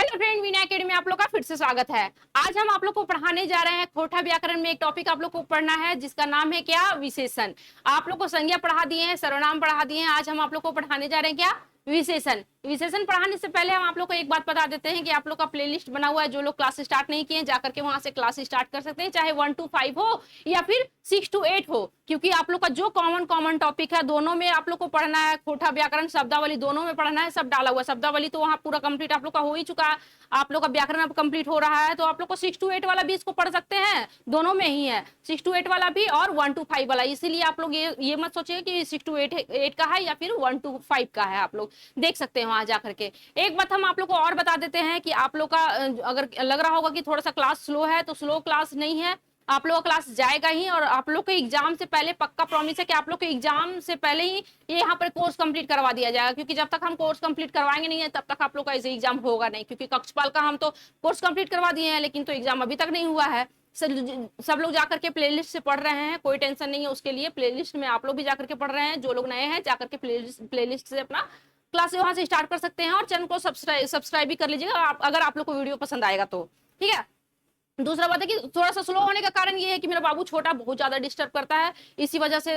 Hello friend, Veena academy में आप लोग का फिर से स्वागत है। आज हम आप लोग को पढ़ाने जा रहे हैं खोटा व्याकरण में एक टॉपिक आप लोग को पढ़ना है जिसका नाम है क्या, विशेषण। आप लोग को संज्ञा पढ़ा दिए हैं, सर्वनाम पढ़ा दिए हैं, आज हम आप लोग को पढ़ाने जा रहे हैं क्या, विशेषण। विशेषण पढ़ाने से पहले हम आप लोग को एक बात बता देते हैं कि आप लोग का प्लेलिस्ट बना हुआ है। जो लोग क्लास स्टार्ट नहीं किए जाकर के वहां से क्लास स्टार्ट कर सकते हैं, चाहे 1 to 5 हो या फिर 6 to 8 हो, क्योंकि आप लोग का जो कॉमन टॉपिक है दोनों में आप लोग को पढ़ना है। खोटा व्याकरण शब्दावली दोनों में पढ़ना है, सब डाला हुआ है। शब्दावली तो वहां पूरा कंप्लीट आप लोग का हो ही चुका है, आप लोग का व्याकरण अब कंप्लीट हो रहा है, तो आप लोग को 6 to 8 वाला भी इसको पढ़ सकते हैं, दोनों में ही है 6 to 8 वाला भी और 1 to 5 वाला। इसीलिए आप लोग ये मत सोचिए कि 6 to 8 का है या फिर 1 to 5 का है, आप लोग देख सकते हैं वहां जाकर के। एक बात हम आप लोग को और बता देते हैं कि आप लोग का अगर लग रहा होगा कि थोड़ा सा क्लास स्लो है, तो स्लो क्लास नहीं है, आप लोग का क्लास जाएगा ही। और आप लोग के एग्जाम से पहले पक्का प्रॉमिस है कि आप लोग के एग्जाम से पहले ही ये यहाँ पर कोर्स कंप्लीट करवा दिया जाएगा, क्योंकि जब तक हम कोर्स कंप्लीट करवाएंगे नहीं है तब तक आप लोग का ऐसे एग्जाम होगा नहीं। क्योंकि कक्षपाल का हम तो कोर्स कंप्लीट करवा दिए हैं, लेकिन तो एग्जाम अभी तक नहीं हुआ है। सब लोग जाकर के प्लेलिस्ट से पढ़ रहे हैं, कोई टेंशन नहीं है उसके लिए। प्लेलिस्ट में आप लोग भी जाकर के पढ़ रहे हैं, जो लोग नए हैं जाकर के प्लेलिस्ट से अपना क्लास वहां से स्टार्ट कर सकते हैं। और चैनल को सब्सक्राइब भी कर लीजिएगा अगर आप लोग को वीडियो पसंद आएगा तो, ठीक है। दूसरा बात है कि थोड़ा सा स्लो होने का कारण ये है कि मेरा बाबू छोटा बहुत ज्यादा डिस्टर्ब करता है, इसी वजह से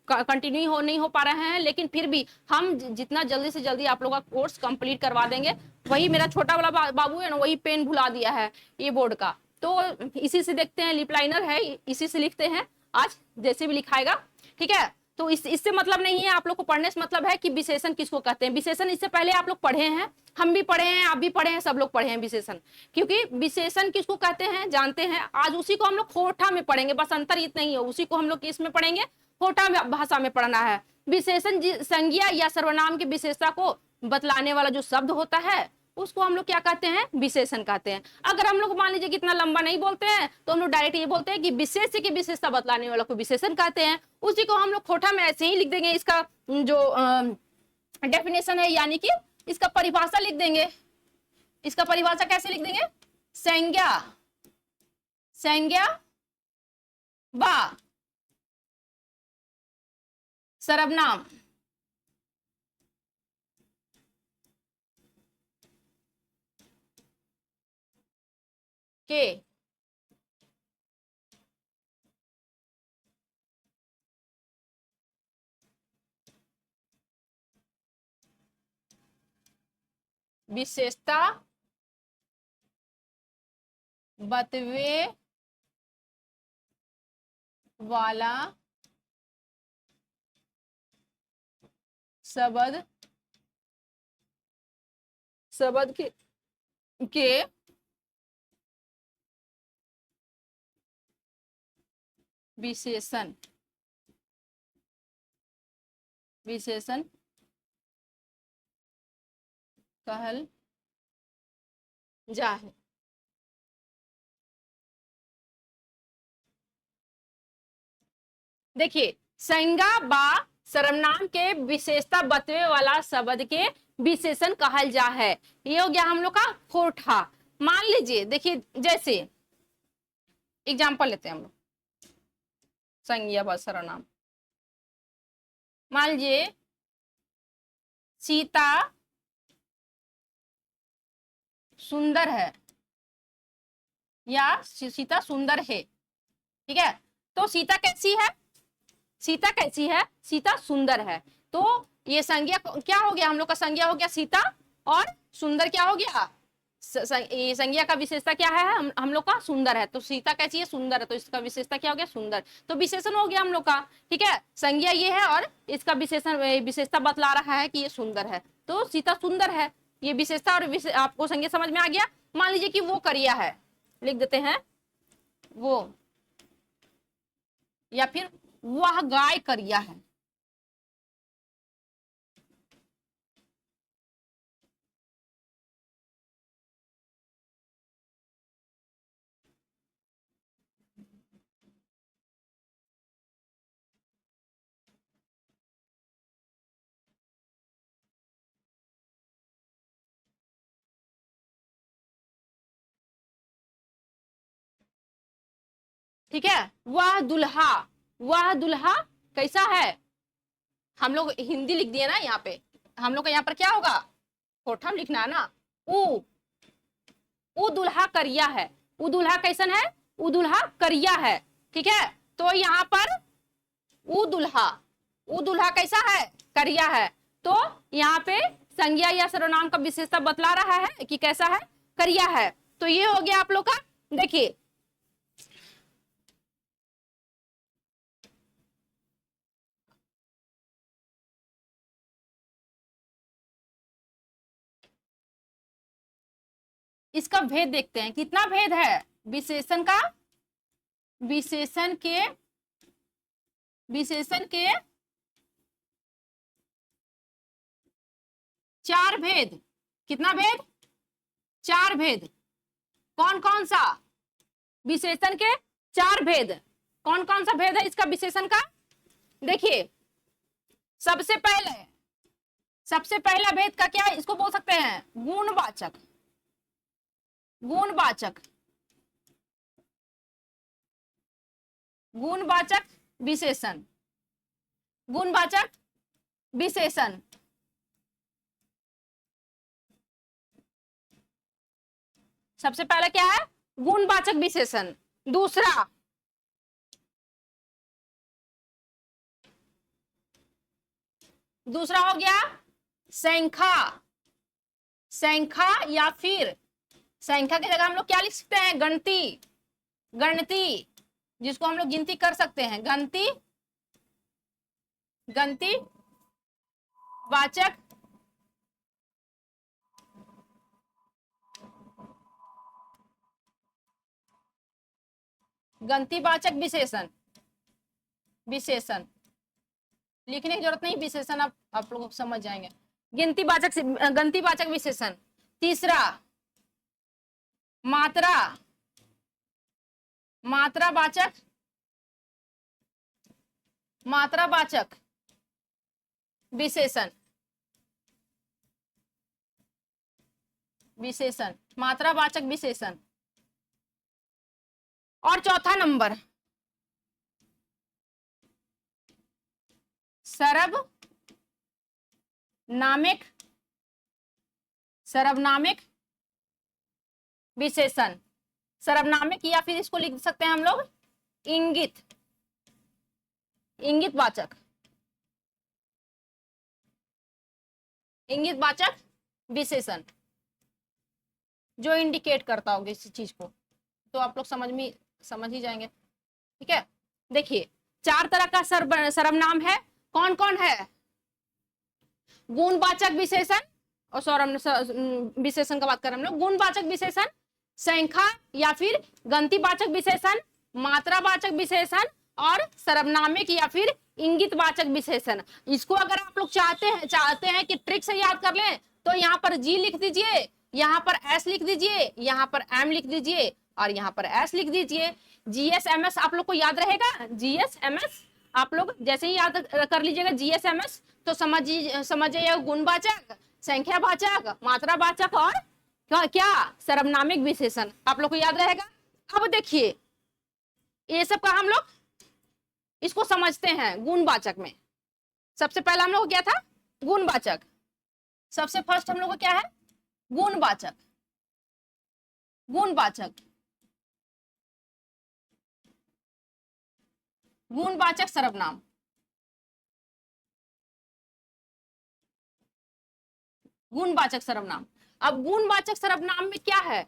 कंटिन्यू नहीं हो पा रहे हैं। लेकिन फिर भी हम जितना जल्दी से जल्दी आप लोग का कोर्स कंप्लीट करवा देंगे। वही मेरा छोटा वाला बाबू है ना, वही पेन भुला दिया है ये बोर्ड का, तो इसी से देखते हैं, लिप लाइनर है इसी से लिखते हैं आज, जैसे भी लिखाएगा, ठीक है। तो इससे मतलब नहीं है, आप लोग को पढ़ने से मतलब है कि विशेषण किसको कहते हैं। विशेषण इससे पहले आप लोग पढ़े हैं, हम भी पढ़े हैं, आप भी पढ़े हैं, सब लोग पढ़े हैं विशेषण। क्योंकि विशेषण किसको कहते हैं जानते हैं, आज उसी को हम लोग खोटा में पढ़ेंगे, बस अंतर इतना ही है, उसी को हम लोग इसमें पढ़ेंगे, खोटा भाषा में पढ़ना है। विशेषण संज्ञा या सर्वनाम की विशेषता को बतलाने वाला जो शब्द होता है उसको हम लोग क्या कहते हैं, विशेषण कहते हैं। अगर हम लोग मान लीजिए कि इतना लंबा नहीं बोलते हैं तो हम लोग डायरेक्ट ये बोलते हैं कि विशेष की विशेषता बतलाने वाला को विशेषण कहते हैं। उसी को हम लोग खोटा में ऐसे ही लिख देंगे, इसका जो डेफिनेशन है यानी कि इसका परिभाषा लिख देंगे। इसका परिभाषा कैसे लिख देंगे, संज्ञा संज्ञा व सर्वनाम के विशेषता बतवे वाला शब्द के विशेषण कहल जाए। देखिए, संज्ञा बा सर्वनाम के विशेषता बतवे वाला शब्द के विशेषण कहल जा है। ये हो गया हम लोग का खोटा। मान लीजिए, देखिए जैसे एग्जाम्पल लेते हैं हम लोग, संज्ञा बा सर्वनाम। मान लीजिए सीता सुंदर है या सीता सुंदर है, ठीक है। तो सीता कैसी है, सीता कैसी है, सीता सुंदर है। तो ये संज्ञा क्या हो गया, हम लोग का संज्ञा हो गया सीता, और सुंदर क्या हो गया, ये संज्ञा का विशेषता क्या है, हम लोग का सुंदर है। तो सीता कैसी है, सुंदर है, तो इसका विशेषता क्या हो गया, सुंदर। तो विशेषण हो गया हम लोग का, ठीक है। संज्ञा ये है और इसका विशेषता बतला रहा है कि ये सुंदर है, तो सीता सुंदर है। ये विशेषता और आपको संज्ञा समझ में आ गया। मान लीजिए कि वो करिया है, लिख देते हैं वो, या फिर वह गाय करिया है। ठीक है, वह दुल्हा कैसा है, हम लोग हिंदी लिख दिए ना यहाँ पे, हम लोग का यहाँ पर क्या होगा, खोटा लिखना है ना। उ उ दुल्हा करिया है। उ दुल्हा कैसन है? उ दुल्हा करिया है। ठीक है, तो यहाँ पर उ दुल्हा कैसा है? करिया है। तो यहाँ पे संज्ञा या सर्वनाम का विशेषता बतला रहा है कि कैसा है? करिया है। तो ये हो गया आप लोग का। देखिए इसका भेद देखते हैं, कितना भेद है विशेषण का। विशेषण के 4 भेद। कितना भेद? 4 भेद। कौन कौन सा? विशेषण के 4 भेद। कौन कौन सा भेद है इसका विशेषण का? देखिए सबसे पहला भेद का क्या है? इसको बोल सकते हैं गुणवाचक। गुणवाचक विशेषण। गुणवाचक विशेषण। सबसे पहला क्या है? गुणवाचक विशेषण। दूसरा हो गया संख्या। या फिर संख्या की जगह हम लोग क्या लिख सकते हैं? गणती, जिसको हम लोग गिनती कर सकते हैं। गणती वाचक विशेषण। लिखने की जरूरत नहीं, विशेषण आप लोग समझ जाएंगे। गणतिवाचक विशेषण। तीसरा मात्रावाचक विशेषण। मात्रावाचक विशेषण। और चौथा नंबर सर्वनामिक विशेषण। सर्वनामिक या फिर इसको लिख सकते हैं हम लोग इंगितवाचक विशेषण, जो इंडिकेट करता होगा इस चीज को। तो आप लोग समझ ही जाएंगे। ठीक है, देखिए 4 तरह का सर्वनाम है। कौन कौन है? गुणवाचक विशेषण और विशेषण का बात कर रहे हैं हम लोग। गुणवाचक विशेषण, संख्या या फिर गणतिवाचक विशेषण, मात्रावाचक विशेषण और सर्वनामिक या फिर इंगितवाचक विशेषण। इसको अगर आप लोग चाहते हैं कि ट्रिक से याद कर लें, तो यहाँ पर जी लिख दीजिए, यहाँ पर एस लिख दीजिए, यहाँ पर एम लिख दीजिए और यहाँ पर एस लिख दीजिए। GSMS आप लोग को याद रहेगा। GSMS आप लोग जैसे ही याद कर लीजिएगा GSMS, तो समझिए गुणवाचक, संख्यावाचक, मात्रावाचक और क्या सर्वनामिक विशेषण आप लोग को याद रहेगा। अब देखिए ये सब का हम लोग इसको समझते हैं गुणवाचक में। सबसे पहला हम लोग क्या था? गुणवाचक। सबसे फर्स्ट हम लोग को क्या है? गुणवाचक सर्वनाम। गुणवाचक सर्वनाम। अब गुणवाचक सर्वनाम में क्या है?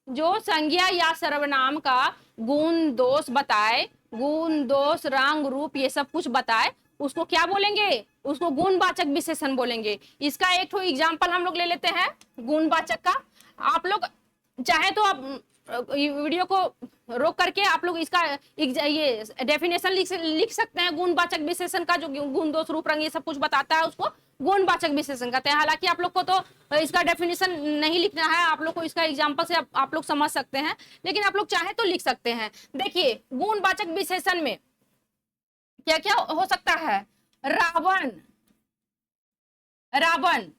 जो संज्ञा या सर्वनाम का गुण दोष बताए, गुण दोष रंग रूप ये सब कुछ बताए, उसको क्या बोलेंगे? उसको गुणवाचक विशेषण बोलेंगे। इसका एक तो एग्जांपल हम लोग ले लेते हैं गुणवाचक का। आप लोग चाहे तो आप वीडियो को रोक करके आप लोग इसका ये डेफिनेशन लिख सकते हैं। गुणवाचक विशेषण का जो गुण दोष रूप रंग ये सब कुछ बताता है, उसको गुणवाचक विशेषण कहते हैं। हालांकि आप लोग को तो इसका डेफिनेशन नहीं लिखना है, आप लोग को इसका एग्जांपल से आप लोग समझ सकते हैं, लेकिन आप लोग चाहे तो लिख सकते हैं। देखिए गुणवाचक विशेषण में क्या क्या हो सकता है? रावण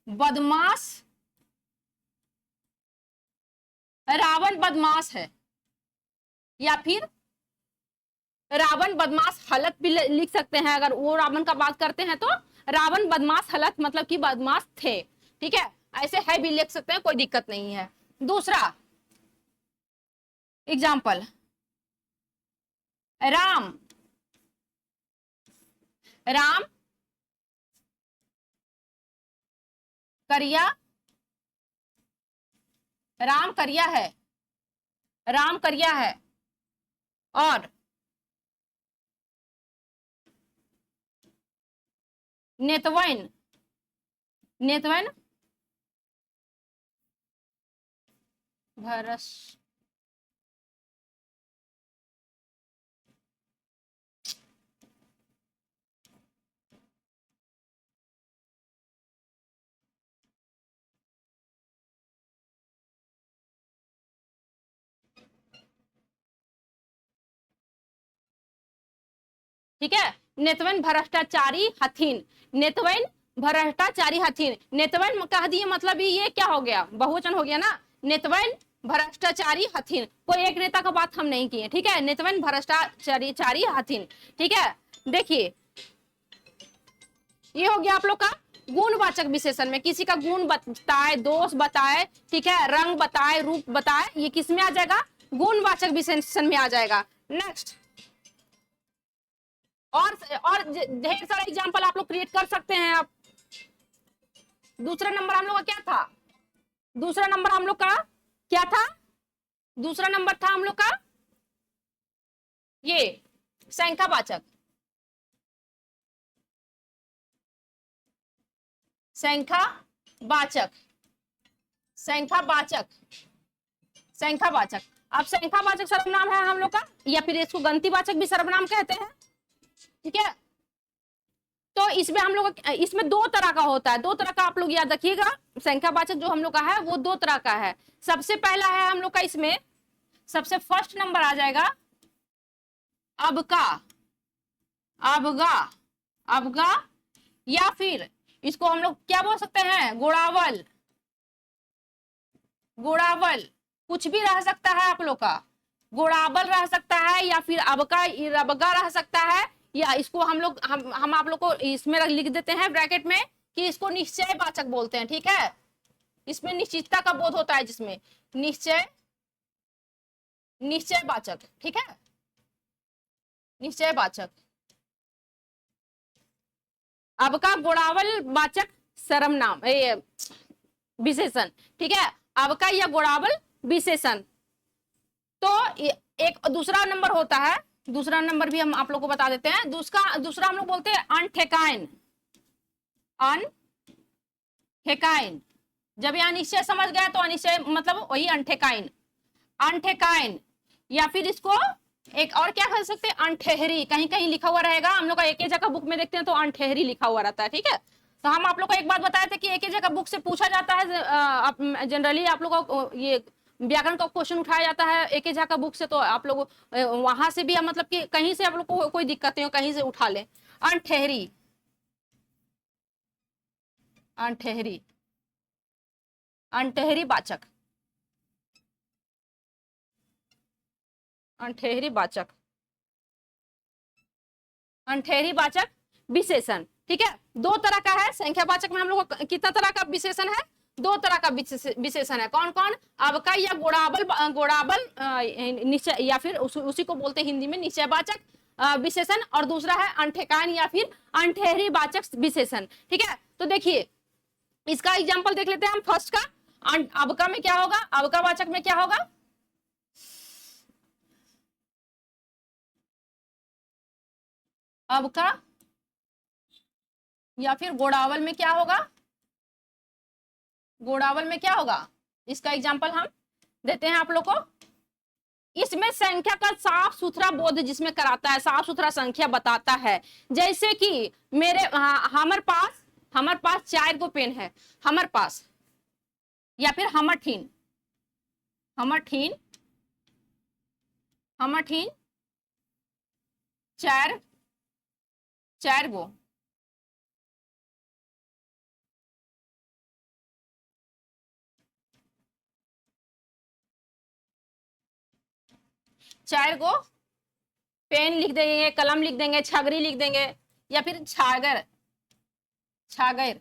बदमाश, रावण बदमाश है, या फिर रावण बदमाश हलत भी लिख सकते हैं, अगर वो रावण का बात करते हैं तो रावण बदमाश हलत मतलब कि बदमाश थे, ठीक है, ऐसे है भी लिख सकते हैं, कोई दिक्कत नहीं है। दूसरा एग्जाम्पल, राम, राम करिया, राम करिया है, राम करिया है, और नेतवन, नेतवन भरस, ठीक है, नेतवन भ्रष्टाचारी हथिन, नेतवन भ्रष्टाचारी हथिन, नेतवन कह दिए मतलब ये क्या हो गया, बहुवचन हो गया ना, नेतवन भ्रष्टाचारी हथिन, कोई एक नेता का बात हम नहीं किए, ठीक है, नेतवन भ्रष्टाचारी हथिन, ठीक है। देखिए ये हो गया आप लोग का गुणवाचक विशेषण में, किसी का गुण बताए, दोष बताए, ठीक है, रंग बताए, रूप बताए, ये किस में आ जाएगा, गुणवाचक विशेषण में आ जाएगा। नेक्स्ट, और ढेर सारा एग्जांपल आप लोग क्रिएट कर सकते हैं। आप दूसरा नंबर हम लोग का क्या था, दूसरा नंबर हम लोग का क्या था, दूसरा नंबर था हम लोग का ये संख्यावाचक, संख्यावाचक, संख्यावाचक, संख्यावाचक। अब संख्यावाचक सर्वनाम है हम लोग का, या फिर इसको गणतिवाचक भी सर्वनाम कहते हैं, ठीक है। तो इसमें हम लोग, इसमें दो तरह का होता है, दो तरह का आप लोग याद रखिएगा, संख्यावाचक जो हम लोग का है वो दो तरह का है। सबसे पहला है हम लोग का, इसमें सबसे फर्स्ट नंबर आ जाएगा अबका, अबगा, अबगा, या फिर इसको हम लोग क्या बोल सकते हैं, गोड़ावल, गोड़ावल, कुछ भी रह सकता है आप लोग का, गोड़ावल रह सकता है, या फिर अबका, अबगा रह सकता है, या इसको हम लोग हम आप लोग को इसमें लिख देते हैं ब्रैकेट में कि इसको निश्चयवाचक बोलते हैं, ठीक है, इसमें निश्चितता का बोध होता है, जिसमें निश्चय, निश्चयवाचक, ठीक है, निश्चयवाचक, अबका गोड़ावल वाचक सर्वनाम विशेषण, ठीक है, अबका या गोड़ावल विशेषण। तो एक दूसरा नंबर होता है, दूसरा नंबर भी हम आप लोग को बता देते हैं, दूसरा हम लोग बोलते हैं अनठेकाइन, अनठेकाइन, जब यहाँ निश्चय समझ गया तो अनिश्चय मतलब वही अनठेकाइन, अनठेकाइन, या फिर इसको एक और क्या कर सकते हैं, अनठेहरी, कहीं कहीं लिखा हुआ रहेगा, हम लोग का एक जगह बुक में देखते हैं तो अनठेहरी लिखा हुआ रहता है, ठीक है। तो हम आप लोग को एक बात बताए थे कि एक ही जगह बुक से पूछा जाता है, जनरली आप लोग को ये व्याकरण का क्वेश्चन उठाया जाता है एक ही जगह बुक से, तो आप लोग वहां से भी मतलब कि कहीं से आप लोग को कोई दिक्कत नहीं हो, कहीं से उठा ले, अनठेहरी, अनठेहरी, अनठेहरी वाचक, अनठेहरी वाचक, अनठेहरी वाचक विशेषण, ठीक है, दो तरह का है संख्यावाचक में, हम लोग को कितना तरह का विशेषण है, दो तरह का विशेषण है, कौन कौन, अबका या गोड़ावल, गोड़ावल निश्चय, या फिर उसी को बोलते हैं हिंदी में निश्चयवाचक विशेषण, और दूसरा है अनठेकान या फिर अनठेहरी वाचक विशेषण, ठीक है। तो देखिए इसका एग्जाम्पल देख लेते हैं हम फर्स्ट का, अबका में क्या होगा, अबका वाचक में क्या होगा, अबका या फिर गोड़ावल में क्या होगा, गोड़ावल में क्या होगा, इसका एग्जाम्पल हम देते हैं आप लोग को। इसमें संख्या का साफ सुथरा बोध जिसमें कराता है, साफ सुथरा संख्या बताता है, जैसे कि मेरे हमारे पास 4 गो पेन है, हमारे पास, या फिर हमर ठीन, हमर ठीन, हमर ठीन 4 4 गो, 4 गो पेन लिख देंगे, कलम लिख देंगे, छगरी लिख देंगे, या फिर छागर, छागर।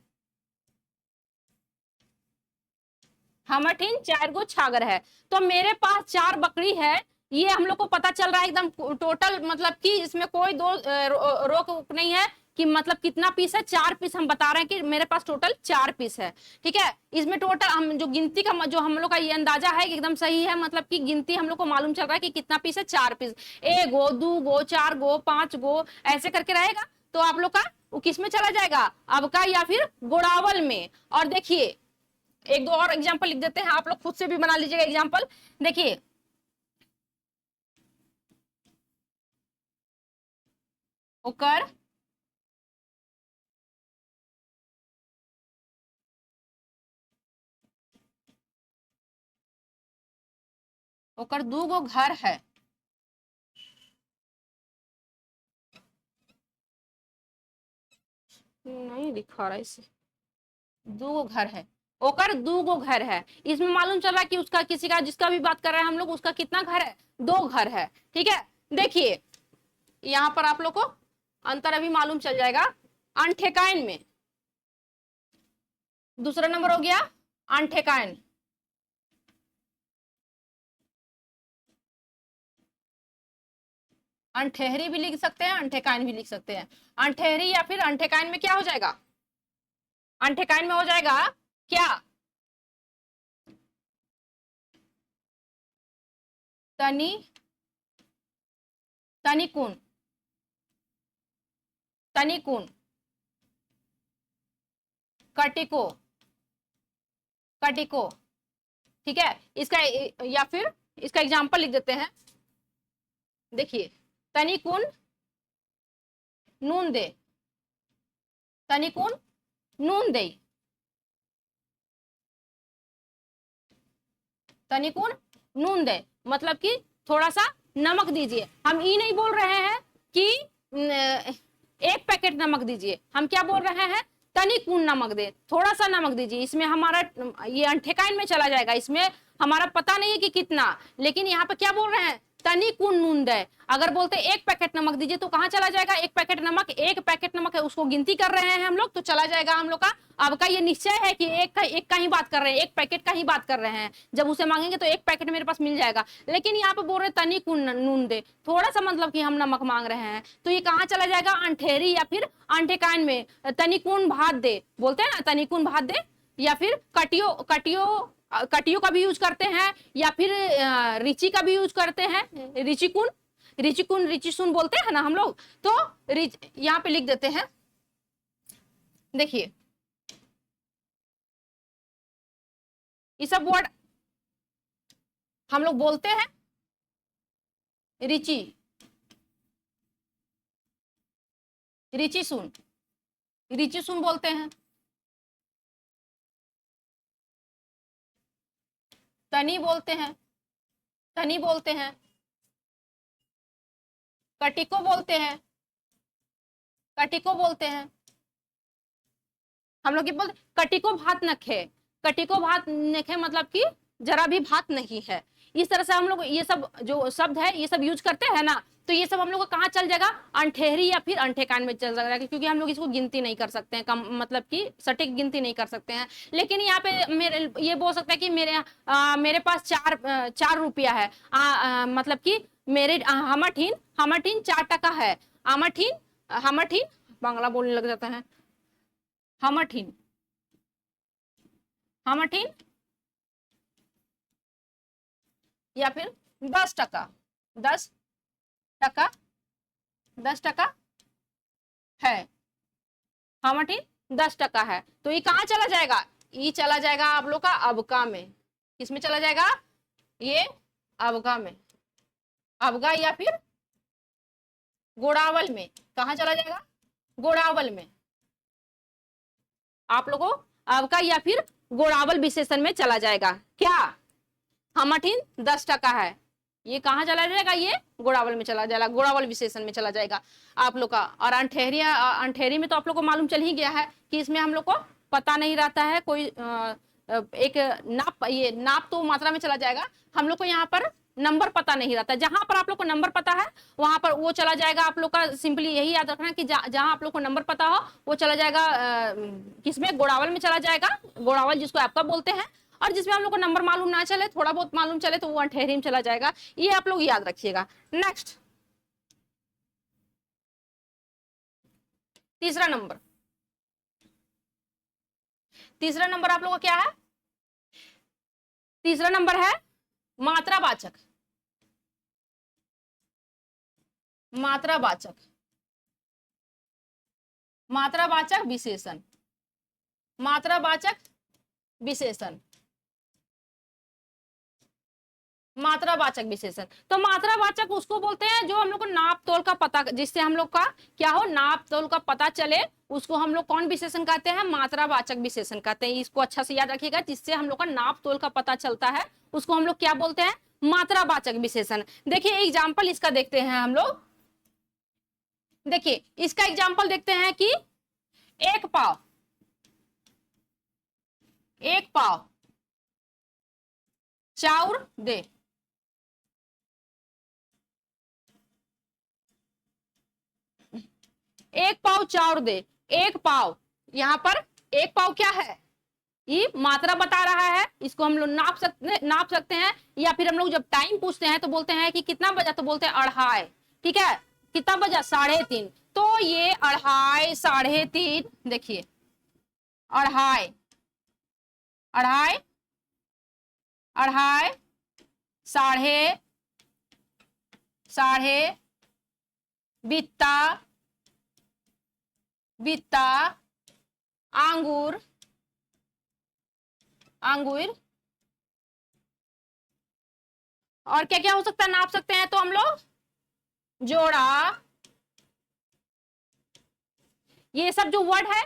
हमठिन 4 गो छागर है। तो मेरे पास 4 बकरी है, ये हम लोग को पता चल रहा है एकदम टोटल, मतलब कि इसमें कोई दो रोक नहीं है कि मतलब कितना पीस है, 4 पीस हम बता रहे हैं कि मेरे पास टोटल 4 पीस है। ठीक है, इसमें टोटल हम जो गिनती का जो हम लोग का ये अंदाजा है कि एकदम सही है, मतलब कि गिनती हम लोग को मालूम चल रहा है कि कितना पीस है, 4 पीस, 1 गो 2 गो 4 गो 5 गो ऐसे करके रहेगा। तो आप लोग का वो किस में चला जाएगा, अब का या फिर गोड़ावल में। और देखिए एक दो और एग्जांपल लिख देते हैं, आप लोग खुद से भी बना लीजिएगा एग्जांपल। देखिए ओकर ओकर 2 गो घर है, नहीं दिखा रहा इसे, 2 गो घर है, ओकर 2 गो घर है। इसमें मालूम चल रहा है कि उसका किसी का, जिसका भी बात कर रहे हैं हम लोग, उसका कितना घर है, 2 घर है। ठीक है, देखिए यहां पर आप लोग को अंतर अभी मालूम चल जाएगा। अनठेकाइन में दूसरा नंबर हो गया अनठेकाइन, अनठेहरी भी लिख सकते हैं, अनठेकाइन भी लिख सकते हैं। अनठेहरी या फिर अनठेकाइन में क्या हो जाएगा, अनठेकाइन में हो जाएगा क्या, तनी तनिकुन, तनिकुन, कटिको, कटिको। ठीक है, इसका या फिर इसका एग्जांपल लिख देते हैं। देखिए तनिकुन नून दे, तनिकुन नून दे, तनिकुन नून दे, मतलब कि थोड़ा सा नमक दीजिए। हम ये नहीं बोल रहे हैं कि 1 पैकेट नमक दीजिए, हम क्या बोल रहे हैं, तनिकुन नमक दे, थोड़ा सा नमक दीजिए। इसमें हमारा ये अनठेकाइन में चला जाएगा, इसमें हमारा पता नहीं है कि कितना, लेकिन यहाँ पे क्या बोल रहे हैं, तनिकुन नून दे। अगर बोलते 1 पैकेट नमक दीजिए तो कहाँ चला जाएगा, 1 पैकेट नमक, 1 पैकेट नमक है उसको गिनती कर रहे हैं हम लोग, तो चला जाएगा हम लोग का। अब का ये निश्चय है कि एक का ही बात कर रहे हैं, 1 पैकेट का ही बात कर रहे हैं। जब उसे मांगेंगे तो 1 पैकेट मेरे पास मिल जाएगा, लेकिन यहाँ पे बोल रहे तनिकुन नून दे, थोड़ा सा मतलब कि हम नमक मांग रहे हैं, तो ये कहाँ चला जाएगा, अनठेरी या फिर अनठेकाइन में। तनिकुन भात दे बोलते हैं ना, तनिकुन भात दे, या फिर कटियो, कटियो, कटियो का भी यूज करते हैं, या फिर रिची का भी यूज करते हैं, रिचिकुन, रिचिकुन रिचिसुन बोलते हैं ना हम लोग। तो यहाँ पे लिख देते हैं, देखिए ये सब वर्ड हम लोग बोलते हैं, रिची, रिचिसुन, रिचिसुन बोलते हैं, तनी बोलते हैं, तनी बोलते हैं, कटिको बोलते हैं, कटिको बोलते हैं। हम लोग ये बोलते कटिको भात नखे, कटिको भात नखे मतलब कि जरा भी भात नहीं है। इस तरह से हम लोग ये सब जो शब्द है ये सब यूज करते हैं ना, तो ये सब हम लोग को कहाँ चल जाएगा, अनठेहरी या फिर अनठेकान में चल जाएगा, क्योंकि हम लोग इसको गिनती नहीं कर सकते हैं, कम मतलब कि सटीक गिनती नहीं कर सकते हैं। लेकिन यहाँ पे मेरे ये बोल सकता है कि मेरे पास 4 रुपया है, मतलब कि मेरे हमठिन, हमठिन 4 टका है, हमठिन, हमठिन बांग्ला बोलने लग जाता है, हमठिन, हमठिन या फिर 10 टका, 10 टका, 10 टका है, हमठिन 10 टका है। तो ये कहाँ चला जाएगा, ये चला जाएगा आप लोग का अबका में। किसमें चला जाएगा, ये अबका में, अबगा या फिर गोड़ावल में। कहाँ चला जाएगा, गोड़ावल में। आप लोगों अबका या फिर गोड़ावल विशेषण में चला जाएगा। क्या, हमठिन 10 टका है, ये कहाँ चला जाएगा, ये गोड़ावल में चला जाएगा, गोड़ावल विशेषण में चला जाएगा आप लोग का। और अनठेहरी, अनठेहरी में तो आप लोग को मालूम चल ही गया है कि इसमें हम लोग को पता नहीं रहता है कोई एक नाप, ये नाप तो मात्रा में चला जाएगा हम लोग को। यहाँ पर नंबर पता नहीं रहता। जहां पर आप लोग को नंबर पता है वहां पर वो चला जाएगा। आप लोग का सिंपली यही याद रखना कि जहां आप लोग को नंबर पता हो वो चला जाएगा किसमें, गोड़ावल में चला जाएगा, गोड़ावल जिसको आपका बोलते हैं। और जिसमें हम लोग को नंबर मालूम ना चले, थोड़ा बहुत मालूम चले, तो वो अंठेरी में चला जाएगा। ये आप लोग याद रखिएगा। नेक्स्ट तीसरा नंबर, तीसरा नंबर आप लोग का क्या है? तीसरा नंबर है मात्रावाचक, मात्रावाचक, मात्रावाचक विशेषण, मात्रावाचक विशेषण, मात्रावाचक विशेषण। तो मात्रावाचक उसको बोलते हैं जो हम लोग को नाप तोल का पता, जिससे हम लोग का क्या हो, नाप तोल का पता चले, उसको हम लोग कौन विशेषण कहते हैं? मात्रावाचक विशेषण कहते हैं। इसको अच्छा से याद रखिएगा, जिससे हम लोग का नाप तोल का पता चलता है उसको हम लोग क्या बोलते हैं? मात्रावाचक विशेषण। देखिए एग्जाम्पल इसका देखते हैं हम लोग। देखिए इसका एग्जाम्पल देखते हैं कि एक पाव, एक पाव चाउर दे, एक पाव चाउर दे। एक पाव, यहाँ पर एक पाव क्या है? ये मात्रा बता रहा है, इसको हम लोग नाप सकते हैं। या फिर हम लोग जब टाइम पूछते हैं तो बोलते हैं कि कितना बजा, तो बोलते हैं अढ़ाई। ठीक है, कितना बजा? 3:30। तो ये अढ़ाई, 3:30, देखिए अढ़ाई, अढ़ाई, अढ़ाई, साढ़े, साढ़े, बित्ता, बित्ता, आंगूर, आंगूर, और क्या क्या हो सकता है नाप सकते हैं तो हम लोग? जोड़ा। ये सब जो वर्ड है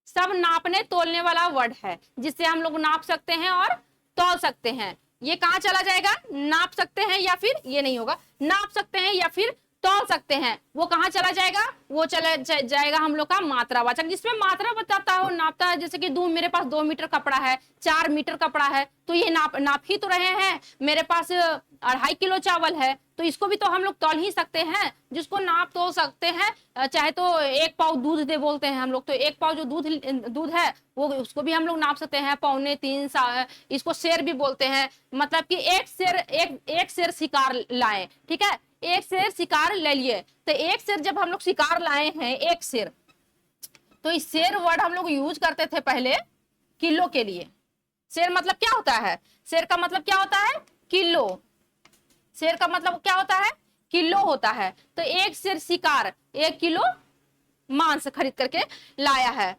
सब नापने तोलने वाला वर्ड है, जिससे हम लोग नाप सकते हैं और तौल सकते हैं। ये कहाँ चला जाएगा? नाप सकते हैं या फिर, ये नहीं होगा, नाप सकते हैं या फिर तौल सकते हैं, वो कहाँ चला जाएगा? वो चला जाएगा हम लोग का मात्रावाचक, जिसमें मात्रा बताता हो, नापता है। जैसे कि मेरे पास 2 मीटर कपड़ा है, 4 मीटर कपड़ा है, तो ये नाप ही तो रहे हैं। मेरे पास 2.5 किलो चावल है, तो इसको भी तो हम लोग तौल ही सकते हैं, जिसको नाप तोल सकते हैं। चाहे तो एक पाव दूध दे बोलते हैं हम लोग, तो एक पाव जो दूध है वो, उसको भी हम लोग नाप सकते हैं। 2.25 इसको शेर भी बोलते हैं। मतलब कि एक शेर शिकार लाए, ठीक है, एक शेर शिकार ले लिए। तो एक शेर जब हम लोग शिकार लाए हैं, एक शेर, तो इस शेर वर्ड हम लोग यूज करते थे पहले किलो के लिए। शेर मतलब क्या होता है? शेर का मतलब क्या होता है? किलो। शेर का मतलब क्या होता है? किलो होता है। तो एक शेर शिकार 1 किलो मांस खरीद करके लाया है।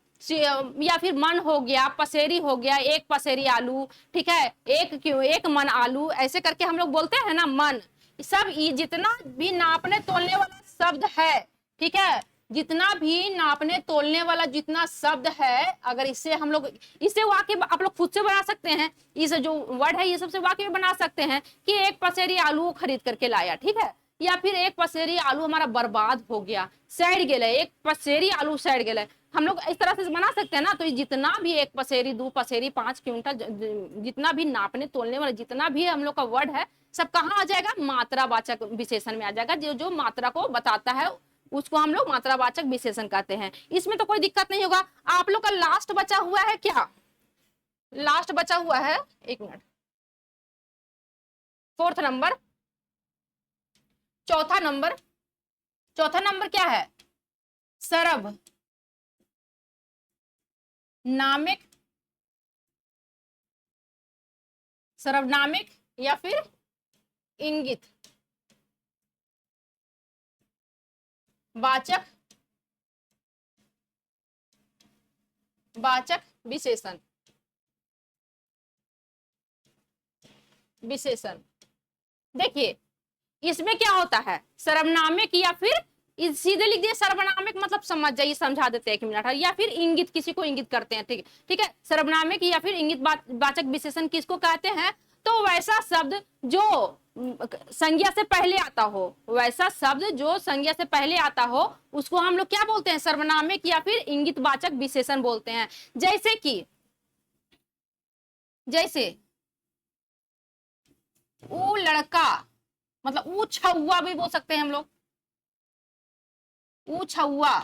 या फिर मन हो गया, पसेरी हो गया, 1 पसेरी आलू, ठीक है, 1 मन आलू, ऐसे करके हम लोग बोलते हैं ना, मन। सब जितना भी नापने तोलने वाला शब्द है, ठीक है, जितना भी नापने तोलने वाला जितना शब्द है, अगर इससे हम लोग, इससे वाक्य आप लोग खुद से बना सकते हैं। इस जो वर्ड है ये सबसे वाक्य बना सकते हैं कि 1 पसेरी आलू खरीद करके लाया, ठीक है, या फिर 1 पसेरी आलू हमारा बर्बाद हो गया, सड़ गए, 1 पसेरी आलू सड़ गए, हम लोग इस तरह से बना सकते हैं ना। तो जितना भी 1 पसेरी, 2 पसेरी, 5 क्विंटल, जितना भी नापने तोलने वाला जितना भी हम लोग का वर्ड है, सब कहाँ आ जाएगा? मात्रावाचक विशेषण में आ जाएगा। जो मात्रा को बताता है उसको हम लोग मात्रावाचक विशेषण कहते हैं। इसमें तो कोई दिक्कत नहीं होगा। आप लोग का लास्ट बचा हुआ है क्या? लास्ट बचा हुआ है, 1 मिनट, 4th नंबर, चौथा नंबर। चौथा नंबर क्या है? सर्व नामिक, सर्वनामिक या फिर इंगित वाचक, वाचक विशेषण, विशेषण। देखिए इसमें क्या होता है? सर्वनामिक या फिर सीधे लिख दिए सर्वनामिक, मतलब समझ जाइए, समझा देते हैं 1 मिनट। या फिर इंगित, किसी को इंगित करते हैं, ठीक है, ठीक है। सर्वनामिक या फिर इंगित वाचक विशेषण किसको कहते हैं? तो वैसा शब्द जो संज्ञा से पहले आता हो, वैसा शब्द जो संज्ञा से पहले आता हो, उसको हम लोग क्या बोलते हैं? सर्वनामिक या फिर इंगित वाचक विशेषण बोलते हैं। जैसे कि, जैसे वो लड़का मतलब ऊ छुआ भी बोल सकते हैं हम लोग, ऊ छुआ,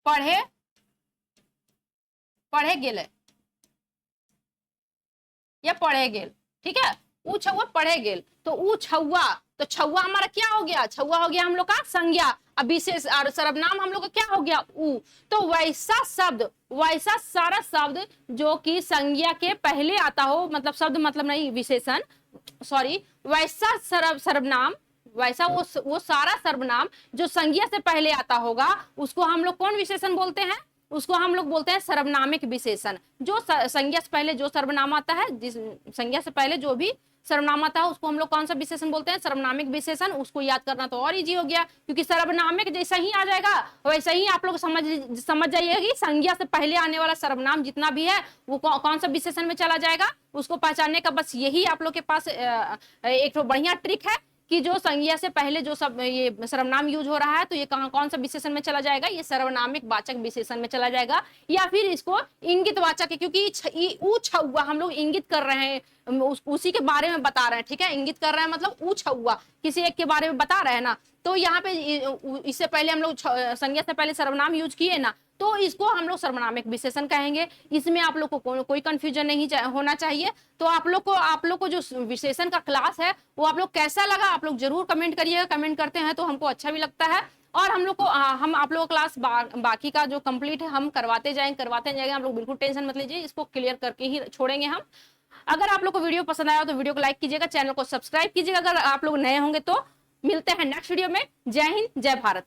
पढ़े पढ़े गेले या पढ़े गेल, ठीक है, ऊ छुआ पढ़े गेल, तो ऊ छुआ, तो छुआ हमारा क्या हो गया, छुआ हो गया हम लोग का संज्ञा, अब विशेष और सर्वनाम हम लोग का क्या हो गया ऊ। तो वैसा शब्द, वैसा सारा शब्द जो कि संज्ञा के पहले आता हो, मतलब शब्द मतलब नहीं विशेषण, सॉरी, वैसा सर्वनाम, वैसा वो सारा सर्वनाम जो संज्ञा से पहले आता होगा उसको हम लोग कौन विशेषण बोलते हैं, उसको हम लोग बोलते हैं सर्वनामिक विशेषण। जो संज्ञा से पहले जो सर्वनाम आता है, जिस संज्ञा से पहले जो भी सर्वनाम आता है उसको हम लोग कौन सा विशेषण बोलते हैं, सर्वनामिक विशेषण। उसको याद करना तो और इजी हो गया, क्योंकि सर्वनामिक जैसा ही आ जाएगा वैसे ही आप लोग समझ जाइएगा कि संज्ञा से पहले आने वाला सर्वनाम जितना भी है वो कौन सा विशेषण में चला जाएगा। उसको पहचानने का बस यही आप लोग के पास एक तो बढ़िया ट्रिक है कि जो संज्ञा से पहले जो सब ये सर्वनाम यूज हो रहा है तो ये कौन सा विशेषण में चला जाएगा, ये सर्वनामिक वाचक विशेषण में चला जाएगा, या फिर इसको इंगित वाचक है, क्योंकि ऊ छुआ हम लोग इंगित कर रहे हैं, उसी के बारे में बता रहे हैं, ठीक है, इंगित कर रहे हैं मतलब ऊ छुआ किसी एक के बारे में बता रहे हैं ना। तो यहाँ पे इससे पहले हम लोग संज्ञा से पहले सर्वनाम यूज किए ना, तो इसको हम लोग सर्वनामिक विशेषण कहेंगे। इसमें आप लोग को कोई कंफ्यूजन नहीं होना चाहिए। तो आप लोग को जो विशेषण का क्लास है वो आप लोग कैसा लगा आप लोग जरूर कमेंट करिएगा, कमेंट करते हैं तो हमको अच्छा भी लगता है। और हम लोग को हम आप लोगों क्लास बाकी का जो कंप्लीट है हम करवाते जाएंगे, आप लोग बिल्कुल टेंशन मत लीजिए, इसको क्लियर करके ही छोड़ेंगे हम। अगर आप लोग को वीडियो पसंद आया तो वीडियो को लाइक कीजिएगा, चैनल को सब्सक्राइब कीजिएगा अगर आप लोग नए होंगे तो। मिलते हैं नेक्स्ट वीडियो में। जय हिंद, जय भारत।